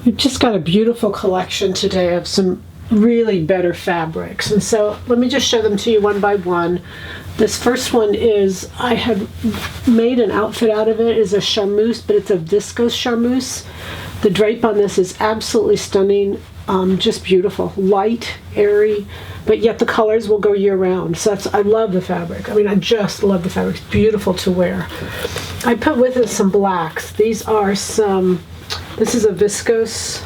We've just got a beautiful collection today of some really better fabrics, and so let me just show them to you one by one. This first one is, I had made an outfit out of it. It is a charmeuse, but it's a viscose charmeuse. The drape on this is absolutely stunning, just beautiful, light, airy, but yet the colors will go year round. So I love the fabric. I mean, I just love the fabric. It's beautiful to wear. I put with it some blacks. This is a viscose,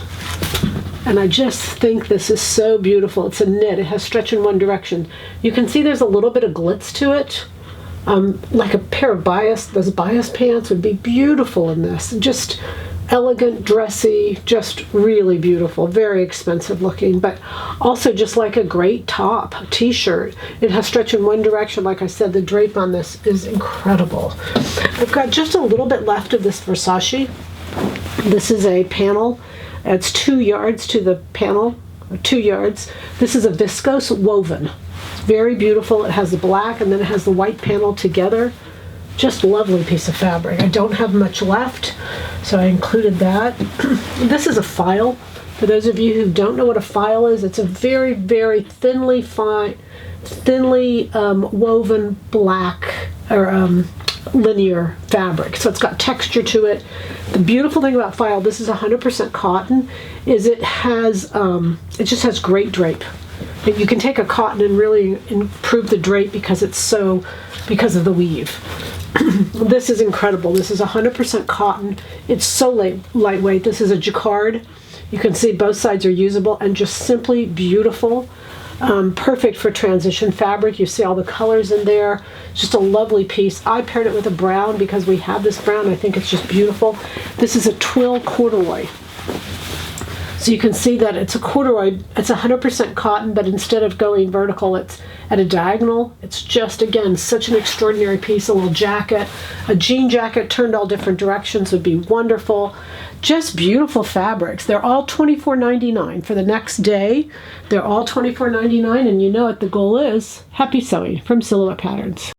and I just think this is so beautiful. It's a knit. It has stretch in one direction. You can see there's a little bit of glitz to it. Like a pair of those bias pants would be beautiful in this. Just elegant, dressy, just really beautiful. Very expensive looking, but also just like a great top, t-shirt. It has stretch in one direction. Like I said, the drape on this is incredible. I've got just a little bit left of this Versace. This is a panel. It's 2 yards to the panel, 2 yards. This is a viscose woven. It's very beautiful. It has the black and then it has the white panel together. Just lovely piece of fabric. I don't have much left, so I included that. This is a file. For those of you who don't know what a file is, it's a very, very thinly woven black or linear fabric. So it's got texture to it. The beautiful thing about file, this is 100% cotton, is it just has great drape. You can take a cotton and really improve the drape because of the weave. This is incredible. This is 100% cotton. It's so lightweight. This is a Jacquard. You can see both sides are usable and just simply beautiful. Perfect for transition fabric. You see all the colors in there. Just a lovely piece. I paired it with a brown because we have this brown. I think it's just beautiful. This is a twill corduroy. So you can see that it's a corduroy. It's 100% cotton, but instead of going vertical, it's at a diagonal. It's just, again, such an extraordinary piece. A little jacket, a jean jacket turned all different directions would be wonderful. Just beautiful fabrics. They're all $24.99 for the next day. They're all $24.99, and you know what the goal is. Happy sewing from Silhouette Patterns.